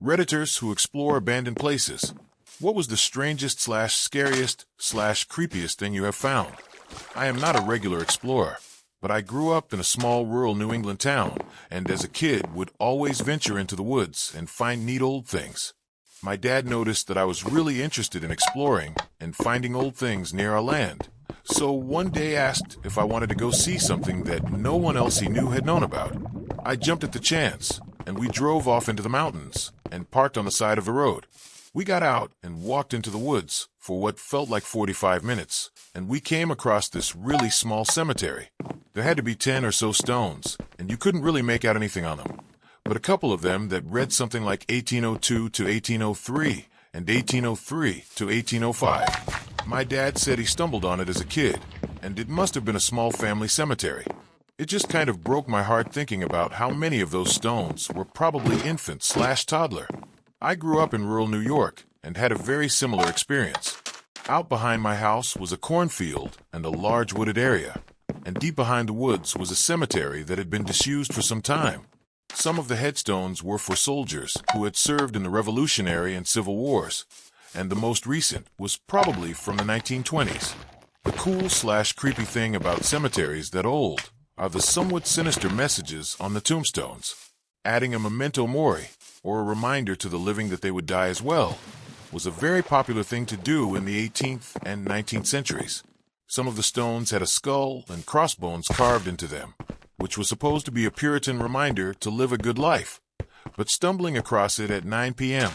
Redditors who explore abandoned places. What was the strangest slash scariest slash creepiest thing you have found? I am not a regular explorer, but I grew up in a small rural New England town, and as a kid would always venture into the woods and find neat old things. My dad noticed that I was really interested in exploring and finding old things near our land, so one day asked if I wanted to go see something that no one else he knew had known about. I jumped at the chance, and we drove off into the mountains and parked on the side of the road. We got out and walked into the woods for what felt like 45 minutes, and we came across this really small cemetery. There had to be 10 or so stones, and you couldn't really make out anything on them, but a couple of them that read something like 1802 to 1803 and 1803 to 1805. My dad said he stumbled on it as a kid, and it must have been a small family cemetery. It just kind of broke my heart thinking about how many of those stones were probably infant slash toddler. I grew up in rural New York and had a very similar experience. Out behind my house was a cornfield and a large wooded area, and deep behind the woods was a cemetery that had been disused for some time. Some of the headstones were for soldiers who had served in the Revolutionary and Civil Wars, and the most recent was probably from the 1920s. The cool slash creepy thing about cemeteries that old are the somewhat sinister messages on the tombstones. Adding a memento mori, or a reminder to the living that they would die as well, was a very popular thing to do in the 18th and 19th centuries. Some of the stones had a skull and crossbones carved into them, which was supposed to be a Puritan reminder to live a good life. But stumbling across it at 9 p.m.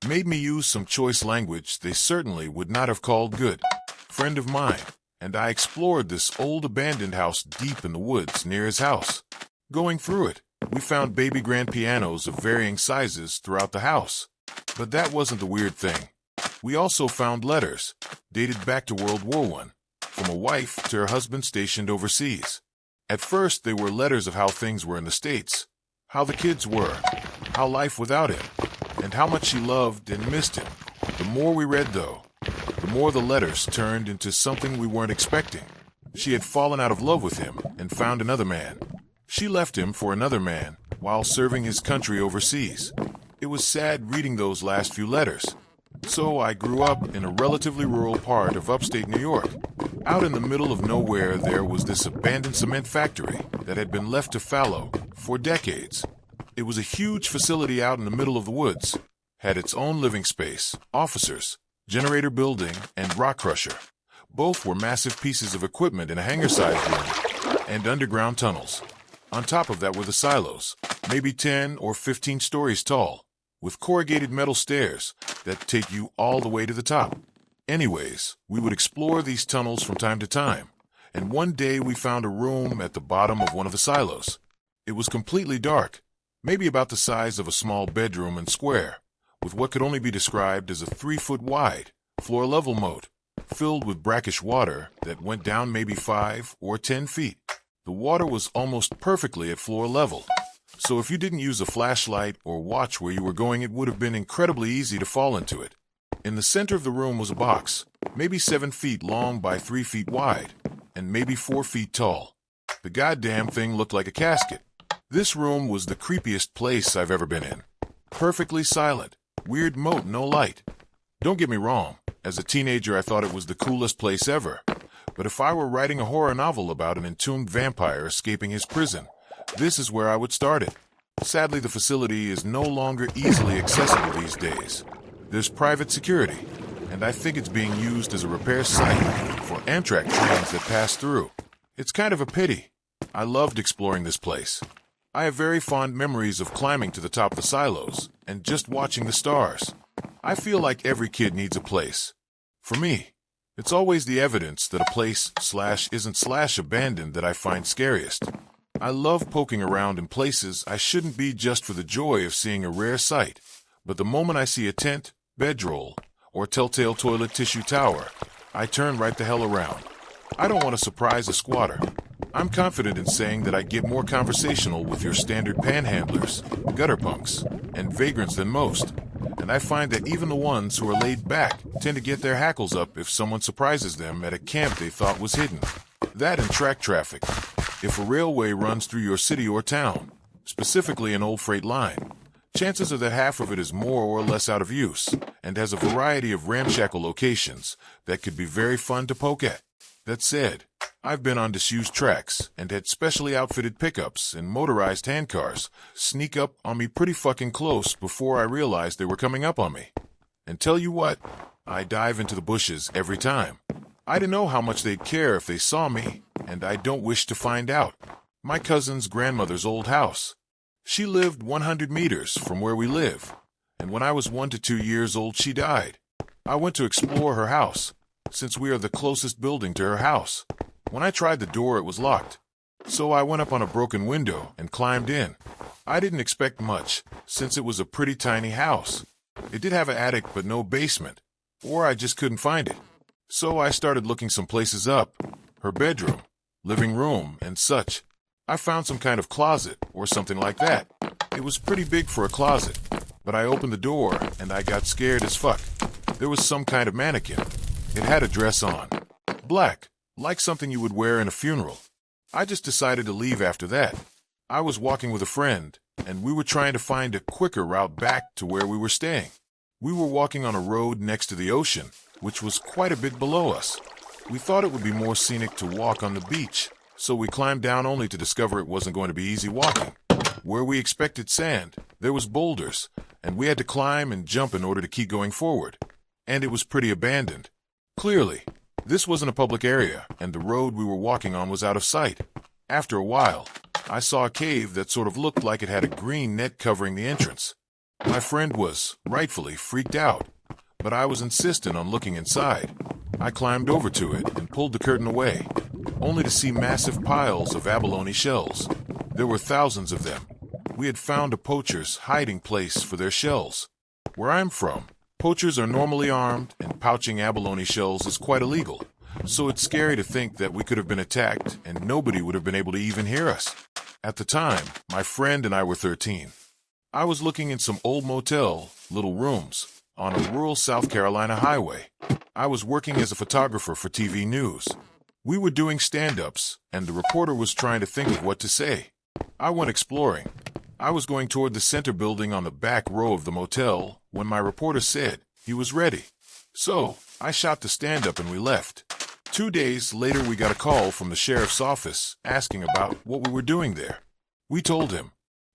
made me use some choice language they certainly would not have called good. Friend of mine and I explored this old abandoned house deep in the woods near his house. Going through it, we found baby grand pianos of varying sizes throughout the house. But that wasn't the weird thing. We also found letters, dated back to World War I, from a wife to her husband stationed overseas. At first, they were letters of how things were in the States, how the kids were, how life without him, and how much she loved and missed him. The more we read, though, the more the letters turned into something we weren't expecting. She had fallen out of love with him and found another man. She left him for another man while serving his country overseas. It was sad reading those last few letters. So I grew up in a relatively rural part of upstate New York. Out in the middle of nowhere, there was this abandoned cement factory that had been left to fallow for decades. It was a huge facility out in the middle of the woods, had its own living space, officers, generator building, and rock crusher. Both were massive pieces of equipment in a hangar-sized room and underground tunnels. On top of that were the silos, maybe 10 or 15 stories tall, with corrugated metal stairs that take you all the way to the top. Anyways, we would explore these tunnels from time to time, and one day we found a room at the bottom of one of the silos. It was completely dark, maybe about the size of a small bedroom and square, with what could only be described as a 3-foot wide, floor-level moat, filled with brackish water that went down maybe 5 or 10 feet. The water was almost perfectly at floor level, so if you didn't use a flashlight or watch where you were going, it would have been incredibly easy to fall into it. In the center of the room was a box, maybe 7 feet long by 3 feet wide, and maybe 4 feet tall. The goddamn thing looked like a casket. This room was the creepiest place I've ever been in. Perfectly silent, weird moat, no light. Don't get me wrong, as a teenager I thought it was the coolest place ever. But if I were writing a horror novel about an entombed vampire escaping his prison, this is where I would start it. Sadly, the facility is no longer easily accessible these days. There's private security, and I think it's being used as a repair site for Amtrak trains that pass through. It's kind of a pity. I loved exploring this place. I have very fond memories of climbing to the top of the silos and just watching the stars. I feel like every kid needs a place. For me, it's always the evidence that a place isn't abandoned that I find scariest. I love poking around in places I shouldn't be just for the joy of seeing a rare sight, but the moment I see a tent, bedroll, or telltale toilet tissue tower, I turn right the hell around. I don't want to surprise a squatter. I'm confident in saying that I get more conversational with your standard panhandlers, gutter punks, and vagrants than most, and I find that even the ones who are laid back tend to get their hackles up if someone surprises them at a camp they thought was hidden. That and track traffic. If a railway runs through your city or town, specifically an old freight line, Chances are that half of it is more or less out of use, and has a variety of ramshackle locations that could be very fun to poke at. That said, I've been on disused tracks and had specially outfitted pickups and motorized handcars sneak up on me pretty fucking close before I realized they were coming up on me. And tell you what, I dive into the bushes every time. I don't know how much they'd care if they saw me, and I don't wish to find out. My cousin's grandmother's old house. She lived 100 meters from where we live, and when I was 1 to 2 years old she died. I went to explore her house, since we are the closest building to her house. When I tried the door it was locked, so I went up on a broken window and climbed in. I didn't expect much, since it was a pretty tiny house. It did have an attic but no basement, or I just couldn't find it. So I started looking some places up, her bedroom, living room, and such. I found some kind of closet, or something like that. It was pretty big for a closet, but I opened the door, and I got scared as fuck. There was some kind of mannequin. It had a dress on. Black, like something you would wear in a funeral. I just decided to leave after that. I was walking with a friend, and we were trying to find a quicker route back to where we were staying. We were walking on a road next to the ocean, which was quite a bit below us. We thought it would be more scenic to walk on the beach, so we climbed down only to discover it wasn't going to be easy walking. Where we expected sand, there was boulders, and we had to climb and jump in order to keep going forward. And it was pretty abandoned. Clearly, this wasn't a public area, and the road we were walking on was out of sight. After a while, I saw a cave that sort of looked like it had a green net covering the entrance. My friend was, rightfully, freaked out, but I was insistent on looking inside. I climbed over to it and pulled the curtain away, only to see massive piles of abalone shells. There were thousands of them. We had found a poacher's hiding place for their shells. Where I'm from, poachers are normally armed, and pouching abalone shells is quite illegal, so it's scary to think that we could have been attacked and nobody would have been able to even hear us. At the time, my friend and I were 13. I was looking in some old motel, little rooms, on a rural South Carolina highway. I was working as a photographer for TV news. We were doing stand-ups, and the reporter was trying to think of what to say. I went exploring. I was going toward the center building on the back row of the motel when my reporter said he was ready. So, I shot the stand-up and we left. 2 days later we got a call from the sheriff's office asking about what we were doing there. We told him.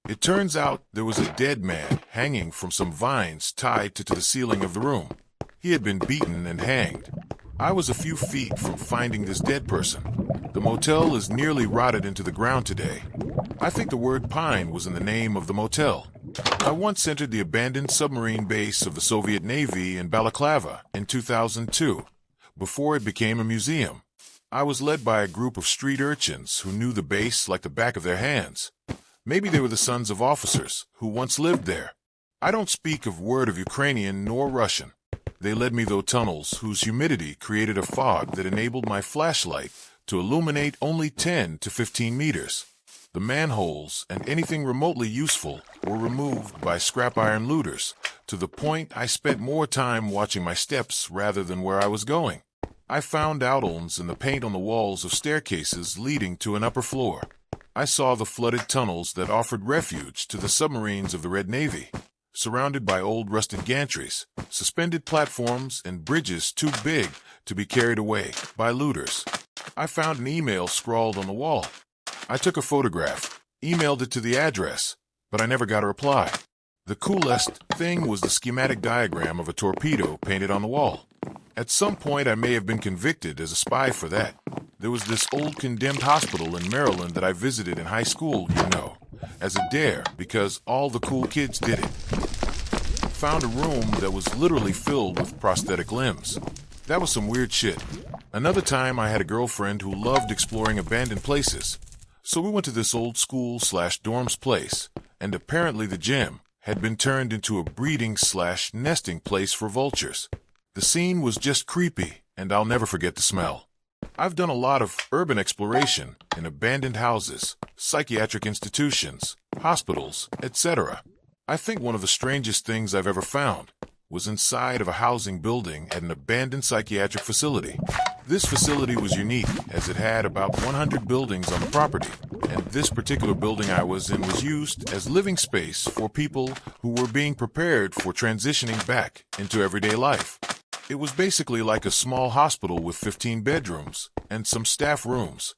It turns out there was a dead man hanging from some vines tied to the ceiling of the room. He had been beaten and hanged. I was a few feet from finding this dead person. The motel is nearly rotted into the ground today. I think the word pine was in the name of the motel. I once entered the abandoned submarine base of the Soviet Navy in Balaclava in 2002, before it became a museum. I was led by a group of street urchins who knew the base like the back of their hands. Maybe they were the sons of officers who once lived there. I don't speak a word of Ukrainian nor Russian. They led me through tunnels whose humidity created a fog that enabled my flashlight to illuminate only 10 to 15 meters. The manholes and anything remotely useful were removed by scrap iron looters, to the point I spent more time watching my steps rather than where I was going. I found outlines in the paint on the walls of staircases leading to an upper floor. I saw the flooded tunnels that offered refuge to the submarines of the Red Navy, surrounded by old rusted gantries, suspended platforms, and bridges too big to be carried away by looters. I found an email scrawled on the wall. I took a photograph, emailed it to the address, but I never got a reply. The coolest thing was the schematic diagram of a torpedo painted on the wall. At some point I may have been convicted as a spy for that. There was this old condemned hospital in Maryland that I visited in high school, as a dare because all the cool kids did it. Found a room that was literally filled with prosthetic limbs. That was some weird shit. Another time I had a girlfriend who loved exploring abandoned places. So we went to this old school/dorms place, and apparently the gym had been turned into a breeding/nesting place for vultures. The scene was just creepy, and I'll never forget the smell. I've done a lot of urban exploration in abandoned houses, psychiatric institutions, hospitals, etc. I think one of the strangest things I've ever found was inside of a housing building at an abandoned psychiatric facility. This facility was unique as it had about 100 buildings on the property. and this particular building I was in was used as living space for people who were being prepared for transitioning back into everyday life. It was basically like a small hospital with 15 bedrooms and some staff rooms.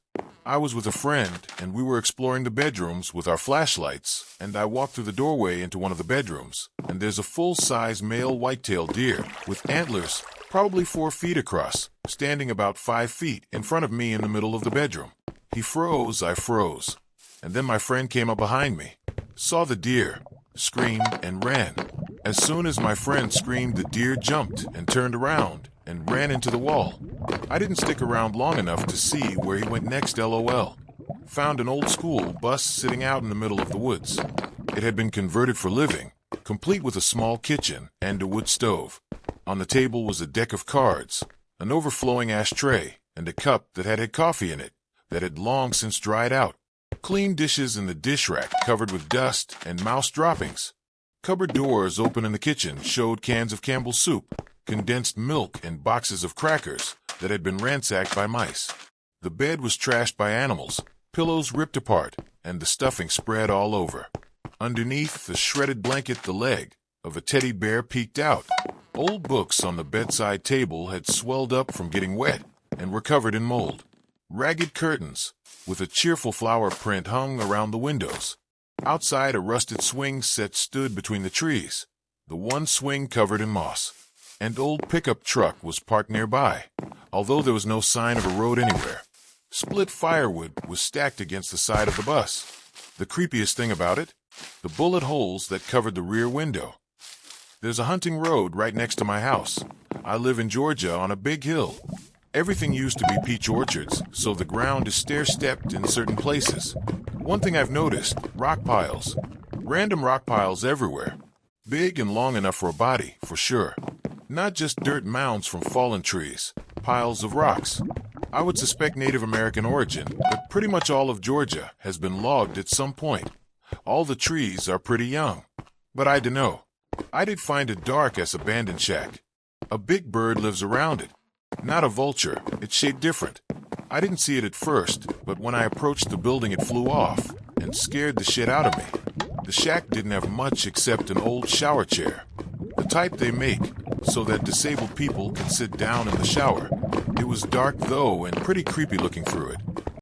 I was with a friend, and we were exploring the bedrooms with our flashlights, and I walked through the doorway into one of the bedrooms, and there's a full-size male white-tailed deer with antlers, probably 4 feet across, standing about 5 feet in front of me in the middle of the bedroom. He froze, I froze, and then my friend came up behind me, saw the deer, screamed, and ran. As soon as my friend screamed, the deer jumped and turned around and ran into the wall. I didn't stick around long enough to see where he went next, LOL. Found an old school bus sitting out in the middle of the woods. It had been converted for living, complete with a small kitchen and a wood stove. On the table was a deck of cards, an overflowing ashtray, and a cup that had coffee in it that had long since dried out. Clean dishes in the dish rack covered with dust and mouse droppings. Cupboard doors open in the kitchen showed cans of Campbell's soup, condensed milk, and boxes of crackers that had been ransacked by mice. The bed was trashed by animals, pillows ripped apart, and the stuffing spread all over. Underneath the shredded blanket, the leg of a teddy bear peeked out. Old books on the bedside table had swelled up from getting wet and were covered in mold. Ragged curtains with a cheerful flower print hung around the windows. Outside, a rusted swing set stood between the trees, the one swing covered in moss. An old pickup truck was parked nearby, although there was no sign of a road anywhere. Split firewood was stacked against the side of the bus. The creepiest thing about it? The bullet holes that covered the rear window. There's a hunting road right next to my house. I live in Georgia on a big hill. Everything used to be peach orchards, so the ground is stair-stepped in certain places. One thing I've noticed, rock piles. Random rock piles everywhere. Big and long enough for a body, for sure. Not just dirt mounds from fallen trees, piles of rocks. I would suspect Native American origin, but pretty much all of Georgia has been logged at some point. All the trees are pretty young. But I dunno. I did find a dark-ass abandoned shack. A big bird lives around it. Not a vulture, it's shaped different. I didn't see it at first, but when I approached the building it flew off and scared the shit out of me. The shack didn't have much except an old shower chair. The type they make so that disabled people can sit down in the shower. It was dark though and pretty creepy looking through it.